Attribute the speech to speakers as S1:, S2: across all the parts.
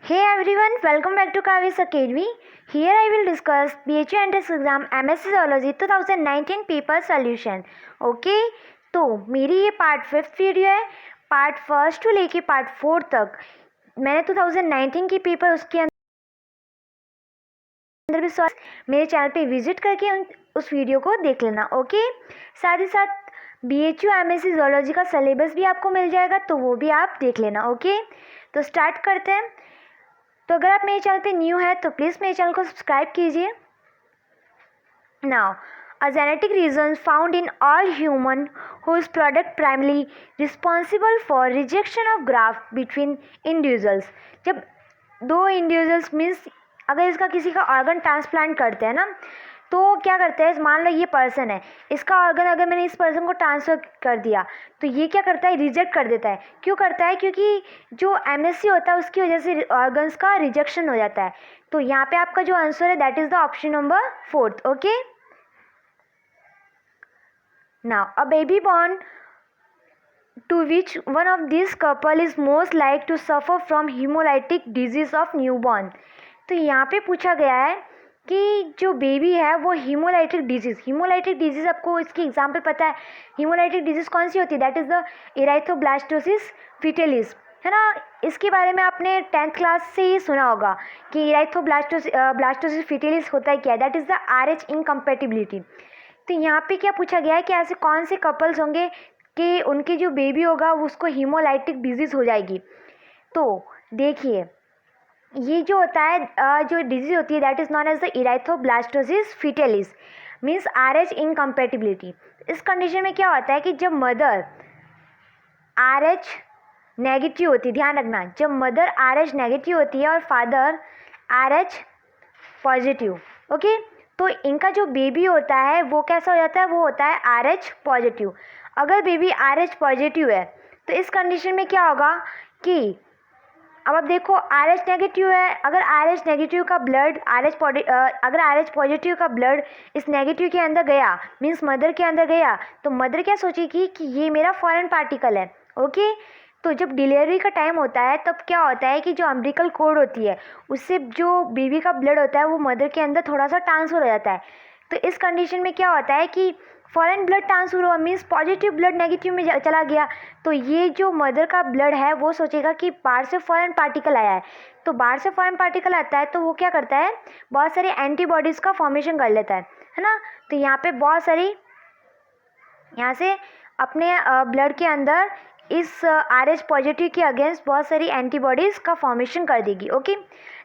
S1: Hey everyone, welcome back to Kavi's Academy. Here I will discuss BHU Entrance Exam MSc Zoology 2019 paper solution. Okay, तो मेरी ये part 5th video है. Part 1 to लेके part 4 तक मैंने 2019 की paper उसके अंदर भी मेरे चैनल पे विजिट करके उस वीडियो को देख लेना. ओके, साथ ही साथ BHU MSc जोलॉजी का सिलेबस भी आपको मिल जाएगा, तो वो भी आप देख लेना. ओके, तो स्टार्ट करते हैं. तो अगर आप मेरे चैनल पे न्यू है तो प्लीज़ मेरे चैनल को सब्सक्राइब कीजिए. Now, a genetic reason found in all human whose product primarily responsible for rejection of graft between individuals. जब दो इंडिविजुअल्स मीन्स अगर इसका किसी का ऑर्गन ट्रांसप्लांट करते हैं ना, तो क्या करते हैं, मान लो ये पर्सन है, इसका ऑर्गन अगर मैंने इस पर्सन को ट्रांसफ़र कर दिया तो ये क्या करता है, रिजेक्ट कर देता है. क्यों करता है? क्योंकि जो MSc होता है उसकी वजह से ऑर्गन्स का रिजेक्शन हो जाता है. तो यहाँ पे आपका जो आंसर है that is the option number 4. Okay, now a baby born to which one of these couple is most like to suffer from hemolytic disease of newborn. तो यहाँ पे पूछा गया है कि जो बेबी है वो हीमोलाइटिक डिजीज़ आपको इसकी एग्जाम्पल पता है. हीमोलाइटिक डिजीज़ कौन सी होती है? That is the erythroblastosis fetalis, है ना. इसके बारे में आपने 10th क्लास से ही सुना होगा कि ब्लास्टोसिस फिटेलिस होता है क्या. That is the RH incompatibility. तो यहाँ पे क्या पूछा गया है कि ऐसे कौन से कपल्स होंगे कि उनकी जो बेबी होगा उसको हीमोलाइटिक डिजीज़ हो जाएगी. तो देखिए, ये जो होता है जो डिजीज़ होती है that is known as the erythroblastosis fetalis means RH incompatibility. इस कंडीशन में क्या होता है कि जब मदर RH नेगेटिव होती है, ध्यान रखना, जब मदर RH नेगेटिव होती है और फादर RH पॉजिटिव. ओके, तो इनका जो बेबी होता है वो कैसा हो जाता है, वो होता है RH पॉजिटिव. अगर बेबी RH पॉजिटिव है तो इस कंडीशन में क्या होगा कि अब आप देखो RH नेगेटिव है, अगर RH नेगेटिव का ब्लड अगर RH पॉजिटिव का ब्लड इस नेगेटिव के अंदर गया मीन्स मदर के अंदर गया, तो मदर क्या सोचेगी कि ये मेरा फॉरेन पार्टिकल है. ओके, तो जब डिलीवरी का टाइम होता है तब क्या होता है कि जो अम्बिलिकल कॉर्ड होती है उससे जो बेबी का ब्लड होता है वो मदर के अंदर थोड़ा सा ट्रांसफ़र हो जाता है. तो इस कंडीशन में क्या होता है कि फॉरेन ब्लड ट्रांसफ़र हुआ मीन्स पॉजिटिव ब्लड नेगेटिव में चला गया. तो ये जो मदर का ब्लड है वो सोचेगा कि बाहर से फॉरेन पार्टिकल आया है. तो बाहर से फॉरेन पार्टिकल आता है तो वो क्या करता है, बहुत सारी एंटीबॉडीज़ का फॉर्मेशन कर लेता है ना. तो यहाँ पे बहुत सारी यहाँ से अपने ब्लड के अंदर इस RH पॉजिटिव के अगेंस्ट बहुत सारी एंटीबॉडीज़ का फॉर्मेशन कर देगी. ओके,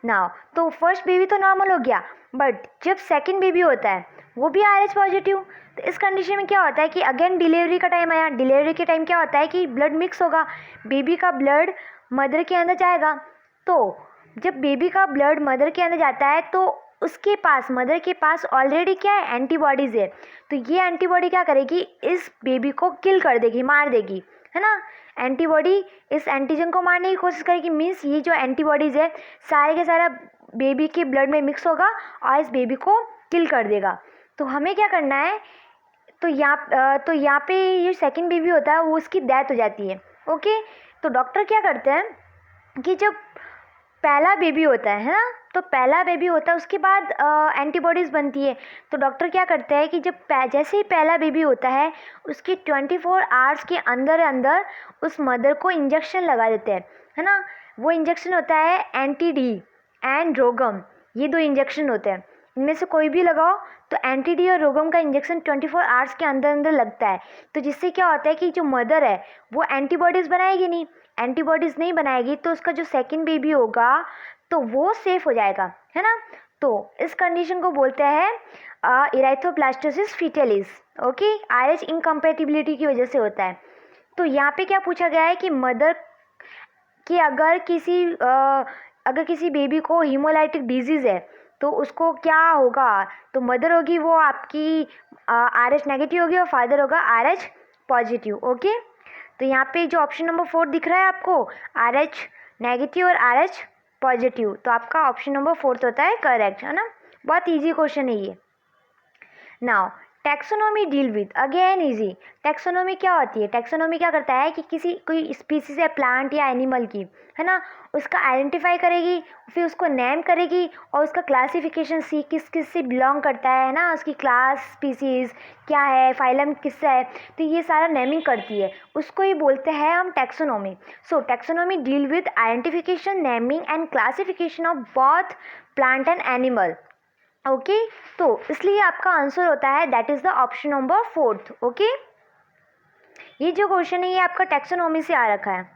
S1: नाउ तो फर्स्ट बेबी तो नॉर्मल हो गया, बट जब सेकंड बेबी होता है वो भी RH पॉजिटिव. तो इस कंडीशन में क्या होता है कि अगेन डिलीवरी का टाइम आया. डिलीवरी के टाइम क्या होता है कि ब्लड मिक्स होगा, बेबी का ब्लड मदर के अंदर जाएगा. तो जब बेबी का ब्लड मदर के अंदर जाता है तो उसके पास मदर के पास ऑलरेडी क्या है, एंटीबॉडीज़ है. तो ये एंटीबॉडी क्या करेगी, इस बेबी को किल कर देगी, मार देगी, है ना. एंटीबॉडी इस एंटीजन को मारने की कोशिश करेगी मीन्स ये जो एंटीबॉडीज़ है सारे के सारा बेबी के ब्लड में मिक्स होगा और इस बेबी को किल कर देगा. तो हमें क्या करना है, तो यहाँ पे ये सेकंड बेबी होता है वो उसकी डेथ हो जाती है. ओके, तो डॉक्टर क्या करते हैं कि जब पहला बेबी होता है ना, तो पहला बेबी होता है उसके बाद एंटीबॉडीज़ बनती है. तो डॉक्टर क्या करते हैं कि जब जैसे ही पहला बेबी होता है उसके 24 आवर्स के अंदर अंदर उस मदर को इंजेक्शन लगा देते हैं, है ना. वो इंजेक्शन होता है एंटी-डी एंड रोगम. ये 2 इंजेक्शन होते हैं, इनमें से कोई भी लगाओ. तो एंटी-डी और रोगम का इंजेक्शन 24 आवर्स के अंदर अंदर लगता है. तो जिससे क्या होता है कि जो मदर है वो एंटीबॉडीज़ बनाएगी नहीं, एंटीबॉडीज़ नहीं बनाएगी तो उसका जो सेकंड बेबी होगा तो वो सेफ हो जाएगा, है ना. तो इस कंडीशन को बोलते हैं इराइथोब्लास्टोसिस फिटेलिस. ओके, RH इनकम्पेटिबिलिटी की वजह से होता है. तो यहाँ पे क्या पूछा गया है कि मदर कि अगर किसी बेबी को हीमोलाइटिक डिजीज़ है तो उसको क्या होगा. तो मदर होगी वो आपकी RH नेगेटिव होगी और फादर होगा RH पॉजिटिव. ओके, तो यहाँ पे जो ऑप्शन नंबर 4 दिख रहा है आपको, RH नेगेटिव और RH पॉजिटिव, तो आपका ऑप्शन नंबर 4 होता है करेक्ट, है ना. बहुत ईजी क्वेश्चन है ये. Now taxonomy deal with again easy. Taxonomy क्या होती है? टैक्सोनॉमी क्या करता है कि किसी कोई स्पीसीज है प्लांट या एनिमल की, है ना, उसका आइडेंटिफाई करेगी, फिर उसको नेम करेगी और उसका क्लासिफिकेशन सी किस किस से बिलोंग करता है ना, उसकी क्लास स्पीसीज क्या है, फाइलम किससे है, तो ये सारा नेमिंग करती है, उसको ही बोलते हैं हम taxonomy. So taxonomy deal with identification, naming and classification of both plant and animal. Okay, तो इसलिए आपका आंसर होता है that is the option number 4। Okay, ये जो क्वेश्चन है ये आपका टैक्सोनॉमी से आ रखा है।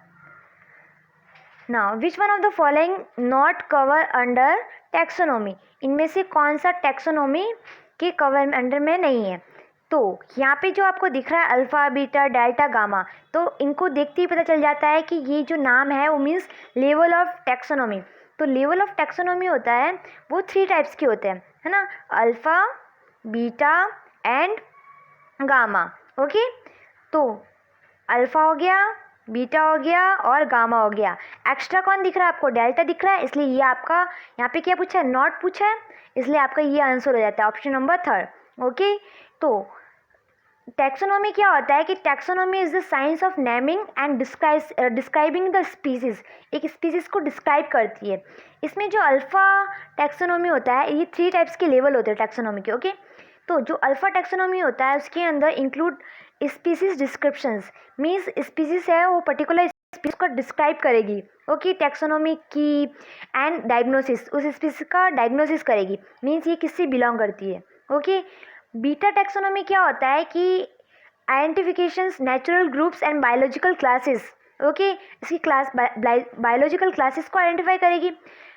S1: Now which one of the following not cover under taxonomy? इनमें से कौन सा टैक्सोनॉमी के कवर अंडर में नहीं है? तो यहाँ पे जो आपको दिख रहा है अल्फ़ा, बीटा, डेल्टा, गामा, तो इनको देखते ही पता चल जाता है कि ये जो नाम है वो मीन्स लेवल ऑफ टैक्सोनॉमी। तो लेवल ऑफ टैक्सोनॉमी होता है वो 3 टाइप्स के होते हैं, है ना, alpha, beta and gamma. Okay, तो अल्फ़ा हो गया, बीटा हो गया और गामा हो गया। एक्स्ट्रा कौन दिख रहा है आपको? डेल्टा दिख रहा है, इसलिए ये आपका यहाँ पे क्या पूछा है? नॉट पूछा है, इसलिए आपका ये आंसर हो जाता है ऑप्शन नंबर 3। ओके, तो टैक्सोनॉमी क्या होता है कि taxonomy is the science of naming and describing the species. एक स्पीसीज को डिस्क्राइब करती है। इसमें जो अल्फ़ा टैक्सोनॉमी होता है, ये 3 टाइप्स के लेवल होते हैं टैक्सोनॉमी के। ओके, तो जो अल्फ़ा टैक्सोनॉमी होता है उसके अंदर include species descriptions, means species है वो पर्टिकुलर स्पीसीज को डिस्क्राइब करेगी। ओके, टैक्सोनॉमी की एंड डायग्नोसिस, उस स्पीसीज का डायग्नोसिस करेगी, मीन्स ये किससे बिलोंग करती है। ओके, बीटा टैक्सोनॉमी क्या होता है कि identifications, natural groups and biological classes. Okay, इसकी क्लास बायोलॉजिकल क्लासेस को आइडेंटिफाई करेगी।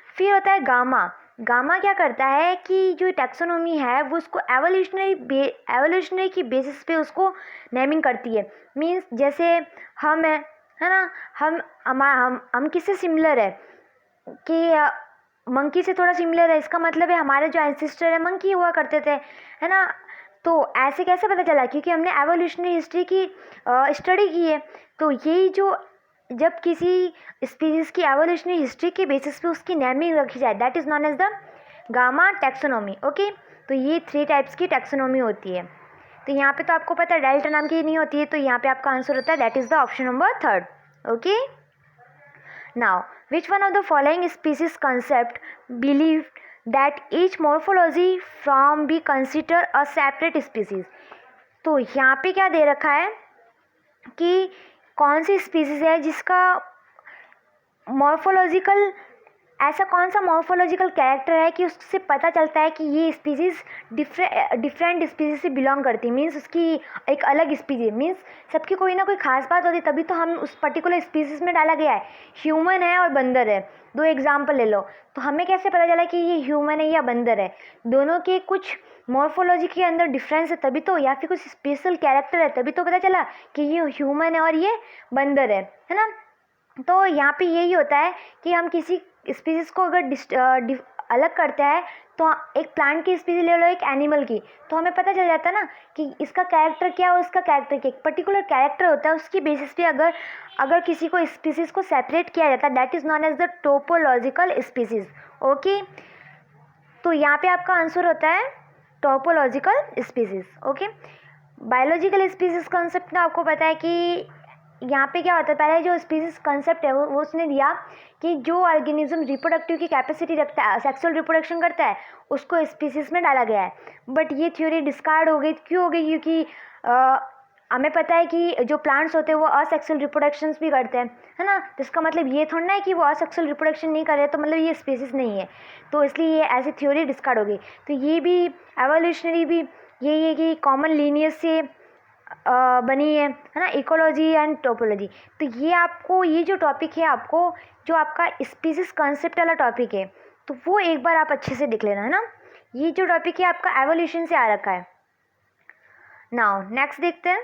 S1: फिर होता है गामा। गामा क्या करता है कि जो टैक्सोनॉमी है वो उसको एवोल्यूशनरी की बेसिस पे उसको नेमिंग करती है। मीन्स जैसे हम है ना, हम किससे सिमिलर है कि मंकी से थोड़ा सिमिलर है, इसका मतलब है हमारे जो एंसेस्टर है मंकी हुआ करते थे, है ना। तो ऐसे कैसे पता चला? क्योंकि हमने एवोल्यूशनरी हिस्ट्री की स्टडी की है। तो यही जो जब किसी स्पीसीज की एवोल्यूशनरी हिस्ट्री के बेसिस पे उसकी नेमिंग रखी जाए, that is known as the gamma taxonomy. Okay, तो ये 3 टाइप्स की टैक्सोनॉमी होती है। तो यहाँ पे तो आपको पता है डेल्टा नाम की नहीं होती है, तो यहाँ पे आपका आंसर होता है that is the option number 3। Okay, now which one of the following species concept believe that each morphology from be consider a separate species? तो यहाँ पे क्या दे रखा है कि कौन सी स्पीसीज है जिसका मॉर्फोलॉजिकल, ऐसा कौन सा मॉर्फोलॉजिकल कैरेक्टर है कि उससे पता चलता है कि ये स्पीसीज डिफरेंट स्पीसीज से बिलोंग करती है, मीन्स उसकी एक अलग स्पीसीज, मीन्स सबकी कोई ना कोई खास बात होती है, तभी तो हम उस पर्टिकुलर स्पीसीज में डाला गया है। ह्यूमन है और बंदर है, 2 एग्जाम्पल ले लो, तो हमें कैसे पता चला कि ये ह्यूमन है या बंदर है? दोनों के कुछ मॉर्फोलॉजी के अंदर डिफरेंस है तभी तो, या फिर कुछ स्पेशल कैरेक्टर है तभी तो पता चला कि ये ह्यूमन है और ये बंदर है ना। तो यहाँ पे यही होता है कि हम किसी स्पीसीज को अगर अलग करते हैं, तो एक प्लांट की स्पीसीज ले लो, एक एनिमल की, तो हमें पता चल जाता है ना कि इसका कैरेक्टर क्या है, उसका कैरेक्टर क्या, एक पर्टिकुलर कैरेक्टर होता है, उसकी बेसिस पे अगर किसी को स्पीसीज को सेपरेट किया जाता है, that is known as the topological species. Okay, तो यहाँ पे आपका आंसर होता है topological species. Okay, biological species concept ना आपको पता है कि यहाँ पे क्या होता है, पहले जो स्पीसीज कंसेप्ट है वो उसने दिया कि जो ऑर्गेनिज्म रिप्रोडक्टिव की कैपेसिटी रखता है, सेक्सुअल रिप्रोडक्शन करता है, उसको स्पीसीज में डाला गया है। बट ये थ्योरी डिस्कार्ड हो गई। क्यों हो गई? क्योंकि हमें पता है कि जो प्लांट्स होते हैं वो असेक्सुअल रिप्रोडक्शंस भी करते हैं, है ना। तो इसका मतलब ये थोड़ा ना है कि वो असेक्सुअल रिप्रोडक्शन नहीं कर रहे तो मतलब ये स्पीसीज नहीं है, तो इसलिए ये ऐसी थ्योरी डिस्कार्ड हो गई। तो ये भी एवोल्यूशनरी भी यही है कि कॉमन लीनियस से बनी है ना, इकोलॉजी एंड टोपोलॉजी। तो ये आपको ये जो टॉपिक है, आपको जो आपका स्पीसीज कंसेप्ट वाला टॉपिक है, तो वो एक बार आप अच्छे से देख लेना, है ना। ये जो टॉपिक है आपका एवोल्यूशन से आ रखा है। नाउ नेक्स्ट देखते हैं।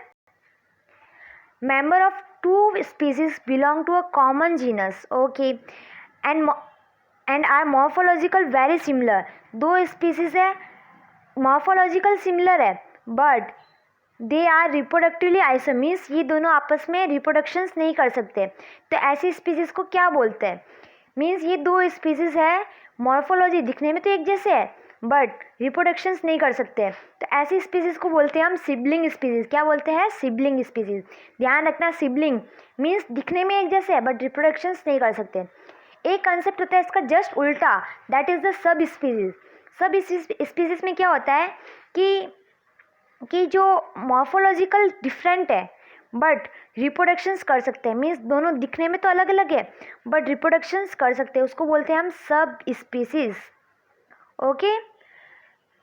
S1: Member of 2 species belong to a common genus. Okay, and are morphological very similar. 2 species है, मॉर्फोलॉजिकल सिमिलर है, बट दे आर रिप्रोडक्टिवली आइसोम, मीन्स ये दोनों आपस में रिप्रोडक्शंस नहीं कर सकते। तो ऐसी स्पीसीज को क्या बोलते हैं? मीन्स ये 2 स्पीसीज है, मॉर्फोलॉजी दिखने में तो एक जैसे है, बट रिप्रोडक्शंस नहीं कर सकते हैं। तो ऐसी स्पीसीज़ को बोलते हैं हम सिबलिंग स्पीसीज़। क्या बोलते हैं? Sibling species. ध्यान रखना, सिबलिंग मीन्स दिखने में एक जैसे है बट रिप्रोडक्शंस नहीं कर सकते। एक कंसेप्ट होता है इसका जस्ट उल्टा, that is the sub species. सब स्पीसीज़ में क्या होता है कि जो मॉर्फोलॉजिकल डिफरेंट है बट रिप्रोडक्शंस कर सकते हैं, मीन्स दोनों दिखने में तो अलग अलग है बट रिप्रोडक्शंस कर सकते हैं, उसको बोलते हैं हम सब स्पीसीज़। ओके,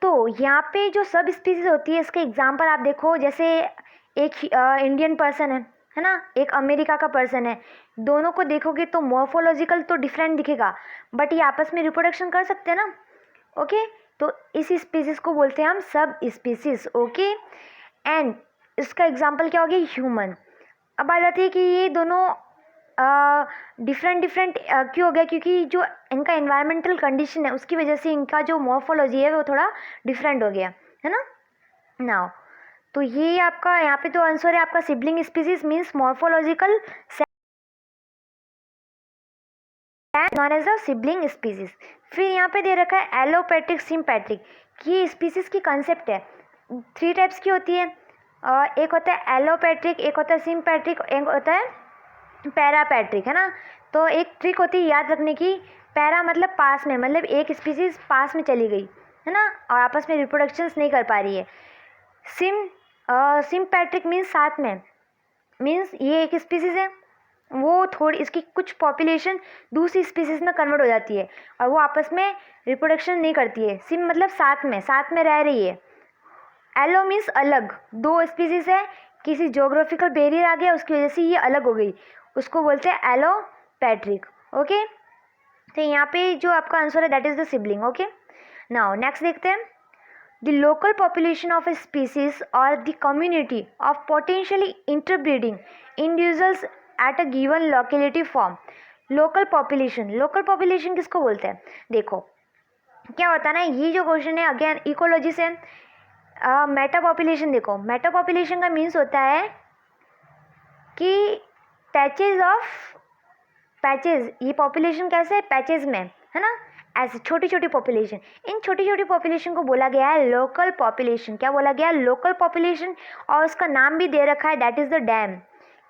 S1: तो यहाँ पे जो सब स्पीसीज़ होती है इसके एग्जांपल आप देखो, जैसे एक इंडियन पर्सन है ना, एक अमेरिका का पर्सन है, दोनों को देखोगे तो मॉर्फोलॉजिकल तो डिफरेंट दिखेगा बट ये आपस में रिप्रोडक्शन कर सकते हैं ना। ओके, तो इस स्पीसीज़ को बोलते हैं हम सब स्पीसीज़। ओके, एंड इसका एग्जांपल क्या हो गया? ह्यूमन। अब बात आती है कि ये दोनों डिफरेंट क्यों हो गया? क्योंकि जो इनका एनवायरमेंटल कंडीशन है उसकी वजह से इनका जो मॉर्फोलॉजी है वो थोड़ा डिफरेंट हो गया है ना। नाउ तो ये आपका यहाँ पे तो आंसर है आपका sibling species means morphological known as a sibling species. फिर यहाँ पे दे रखा है एलोपैट्रिक सिम्पैट्रिक। ये स्पीसीज की कंसेप्ट है, 3 टाइप्स की होती है। एक होता है एलोपैट्रिक, एक होता है सिम्पैट्रिक, एक होता है पैरापैट्रिक, है ना। तो एक ट्रिक होती है याद रखने की, पैरा मतलब पास में, मतलब एक स्पीसीज पास में चली गई है ना और आपस में रिप्रोडक्शंस नहीं कर पा रही है। सिम्पैट्रिक मीन्स साथ में, मीन्स ये एक स्पीसीज है, वो थोड़ी इसकी कुछ पॉपुलेशन दूसरी स्पीसीज में कन्वर्ट हो जाती है और वो आपस में रिप्रोडक्शन नहीं करती है। सिम मतलब साथ में रह रही है। एलो मीन्स अलग, 2 स्पीसीज है, किसी जोग्राफिकल बैरियर आ गया उसकी वजह से ये अलग हो गई, उसको बोलते हैं एलोपैट्रिक। ओके, तो यहाँ पे जो आपका आंसर है that is the sibling. Okay, now next देखते हैं, the local population of a species or the community of potentially interbreeding individuals at a given locality form. Local population किसको बोलते हैं? देखो क्या होता है ना, ये जो क्वेश्चन है अगेन इकोलॉजी से। मेटा पॉपुलेशन देखो, मेटा पॉपुलेशन का मीन्स होता है कि पैचेज, ये पॉपुलेशन कैसे है? पैचेज में, है ना, ऐसे छोटी छोटी पॉपुलेशन। इन छोटी छोटी पॉपुलेशन को बोला गया है लोकल पॉपुलेशन। क्या बोला गया है? Local population. और उसका नाम भी दे रखा है दैट इज द डैम।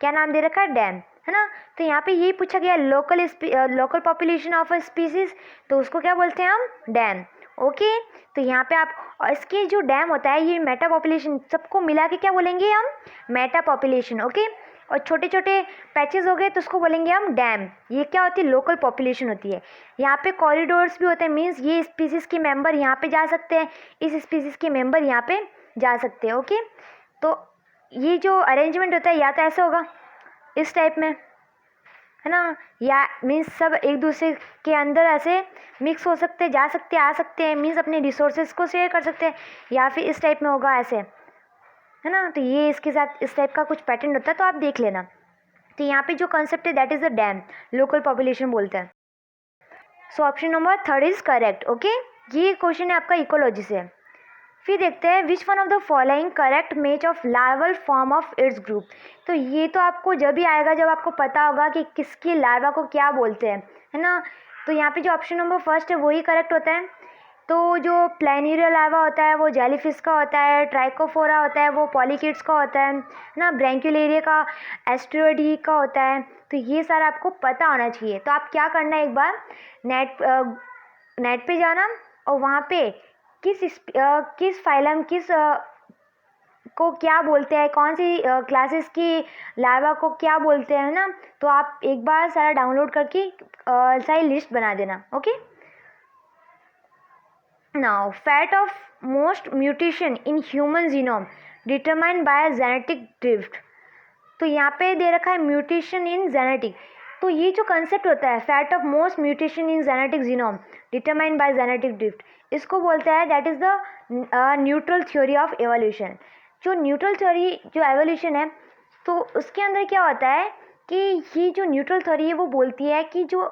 S1: क्या नाम दे रखा है? डैम, है ना। तो यहाँ पे ये पूछा गया local population of a species, तो उसको क्या बोलते हैं हम? डैम। ओके, तो यहाँ पे आप, और इसके जो डैम होता है ये मेटा पॉपुलेशन, सबको मिला के क्या बोलेंगे हम? Meta population. ओके, और छोटे छोटे पैचेस हो गए तो उसको बोलेंगे हम डैम। ये क्या होती है? लोकल पॉपुलेशन होती है। यहाँ पे कॉरिडोर्स भी होते हैं, मीन्स ये स्पीसीज के मेंबर यहाँ पे जा सकते हैं, इस स्पीसीज के मेंबर यहाँ पे जा सकते हैं। ओके, तो ये जो अरेंजमेंट होता है या तो ऐसा होगा इस टाइप में, है ना, या मीन्स सब एक दूसरे के अंदर ऐसे मिक्स हो सकते हैं, जा सकते हैं, आ सकते हैं, मीन्स अपने रिसोर्सेज को शेयर कर सकते हैं, या फिर इस टाइप में होगा ऐसे, है ना। तो ये इसके साथ इस टाइप का कुछ पैटर्न होता है, तो आप देख लेना। तो यहाँ पे जो कंसेप्ट है that is the dam, local population बोलते हैं। So option number 3 is correct. Okay, ये क्वेश्चन है आपका इकोलॉजी से। फिर देखते हैं which one of the following correct match of larval form of its group. तो ये तो आपको जब भी आएगा जब आपको पता होगा कि किसकी लार्वा को क्या बोलते हैं, है ना। तो यहाँ पे जो ऑप्शन नंबर 1 है वही करेक्ट होता है। तो जो प्लैनेरिया लार्वा होता है वो जेलीफिश का होता है, ट्राइकोफोरा होता है वो पॉलीकिड्स का होता है ना, ब्रैंक्युलेरिया का एस्ट्रोडी का होता है। तो ये सारा आपको पता होना चाहिए। तो आप क्या करना है, एक बार नेट पे जाना और वहाँ पे किस फाइलम को क्या बोलते हैं, कौन सी क्लासेस की लार्वा को क्या बोलते हैं ना, तो आप एक बार सारा डाउनलोड करके सारी लिस्ट बना देना। Okay, now fat of most mutation in human genome determined by genetic drift. तो यहाँ पे दे रखा है म्यूटेशन इन जेनेटिक। तो ये जो कंसेप्ट होता है fat of most mutation in genetic genome determined by genetic drift, इसको बोलते हैं that is the neutral theory of evolution. जो न्यूट्रल थ्योरी जो एवोल्यूशन है, तो उसके अंदर क्या होता है कि ये जो न्यूट्रल थ्योरी है वो बोलती है कि जो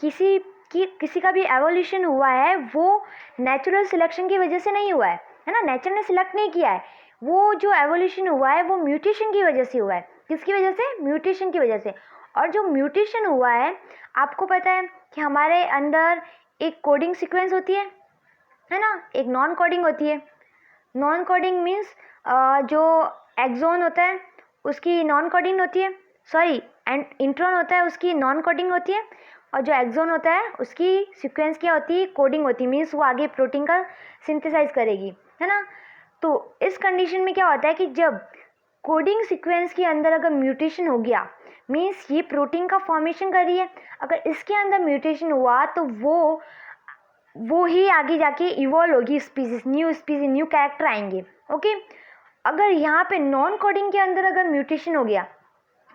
S1: किसी का भी एवोल्यूशन हुआ है वो नेचुरल सिलेक्शन की वजह से नहीं हुआ है ना, नेचर ने सिलेक्ट नहीं किया है। वो जो एवोल्यूशन हुआ है वो म्यूटेशन की वजह से हुआ है। किसकी वजह से? म्यूटेशन की वजह से। और जो म्यूटेशन हुआ है, आपको पता है कि हमारे अंदर एक कोडिंग सीक्वेंस होती है है ना, एक नॉन कोडिंग होती है। नॉन कोडिंग मीन्स जो एक्सोन होता है उसकी नॉन कोडिंग होती है, सॉरी एंड इंट्रॉन होता है उसकी नॉन कोडिंग होती है, और जो एक्सोन होता है उसकी सीक्वेंस क्या होती है, कोडिंग होती है, मीन्स वो आगे प्रोटीन का सिंथेसाइज करेगी, है ना। तो इस कंडीशन में क्या होता है कि जब कोडिंग सीक्वेंस के अंदर अगर म्यूटेशन हो गया, मीन्स ये प्रोटीन का फॉर्मेशन कर रही है, अगर इसके अंदर म्यूटेशन हुआ तो वो ही आगे जाके इवॉल्व होगी स्पीसीज, न्यू कैरेक्टर आएंगे। ओके, अगर यहाँ पे नॉन कोडिंग के अंदर अगर म्यूटेशन हो गया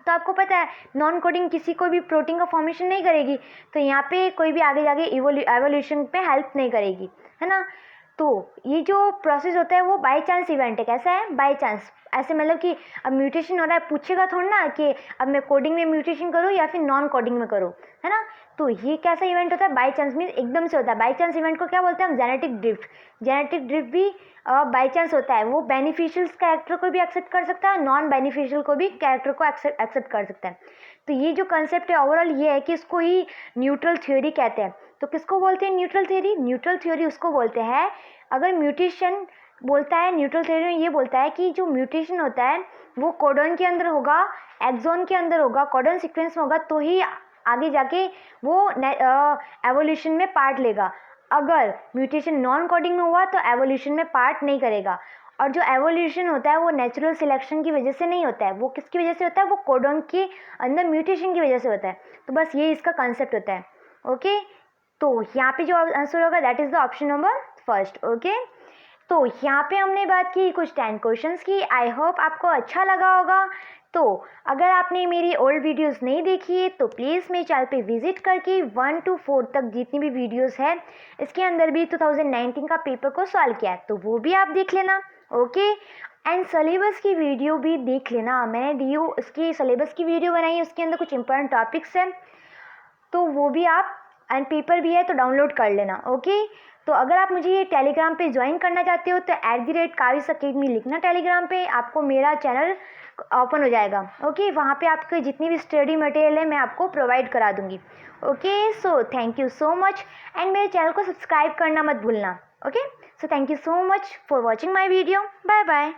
S1: तो आपको पता है नॉन कोडिंग किसी को भी प्रोटीन का फॉर्मेशन नहीं करेगी, तो यहाँ पे कोई भी आगे जाके एवोल्यूशन पे हेल्प नहीं करेगी, है ना। तो ये जो प्रोसेस होता है वो बाय चांस इवेंट है। कैसा है, बाय चांस। ऐसे मतलब कि अब म्यूटेशन हो रहा है, पूछेगा थोड़ा ना कि अब मैं कोडिंग में म्यूटेशन करूँ या फिर नॉन कोडिंग में करूँ, है ना। तो ये कैसा इवेंट होता है, बाय चांस मीन्स एकदम से होता है। बाय चांस इवेंट को क्या बोलते हैं हम, जेनेटिक ड्रिफ्ट। जेनेटिक ड्रिफ्ट भी बाय चांस होता है, वो बेनिफिशियल कैरेक्टर को भी एक्सेप्ट कर सकता है, नॉन बेनिफिशियल को भी कैरेक्टर को एक्सेप्ट कर सकता है। तो ये जो कंसेप्ट है ओवरऑल ये है कि इसको ही न्यूट्रल थ्योरी कहते हैं। तो किसको बोलते हैं न्यूट्रल थ्योरी, न्यूट्रल थ्योरी उसको बोलते हैं अगर म्यूटेशन बोलता है, न्यूट्रल थ्योरी में ये बोलता है कि जो म्यूटेशन होता है वो कोडन के अंदर होगा, एक्सोन के अंदर होगा, कोडन सीक्वेंस में होगा, तो ही आगे जाके वो एवोल्यूशन में पार्ट लेगा। अगर म्यूटेशन नॉन कोडिंग में हुआ तो एवोल्यूशन में पार्ट नहीं करेगा। और जो एवोल्यूशन होता है वो नेचुरल सिलेक्शन की वजह से नहीं होता है, वो किसकी वजह से होता है, वो कोडन के अंदर म्यूटेशन की वजह से होता है। तो बस ये इसका कंसेप्ट होता है। ओके, तो यहाँ पे जो आंसर होगा that is the option number first. Okay, तो यहाँ पे हमने बात की कुछ 10 क्वेश्चंस की। आई होप आपको अच्छा लगा होगा। तो अगर आपने मेरी ओल्ड वीडियोस नहीं देखी है तो प्लीज़ मेरे चैनल पे विजिट करके 1 to 4 तक जितनी भी वीडियोस है इसके अंदर भी 2019 का पेपर को सॉल्व किया है, तो वो भी आप देख लेना। ओके, एंड सिलेबस की वीडियो भी देख लेना, मैंने डीयू इसकी सिलेबस की वीडियो बनाई है, उसके अंदर कुछ इंपॉर्टेंट टॉपिक्स हैं, तो वो भी आप, एंड पेपर भी है तो डाउनलोड कर लेना। ओके, तो अगर आप मुझे ये टेलीग्राम पे ज्वाइन करना चाहते हो तो @काविस अकेडमी लिखना टेलीग्राम पे, आपको मेरा चैनल ओपन हो जाएगा। ओके, वहाँ पे आपके जितनी भी स्टडी मटेरियल है मैं आपको प्रोवाइड करा दूँगी। Okay, so thank you so much, and मेरे चैनल को सब्सक्राइब करना मत भूलना। Okay, so thank you so much for watching my video. Bye bye.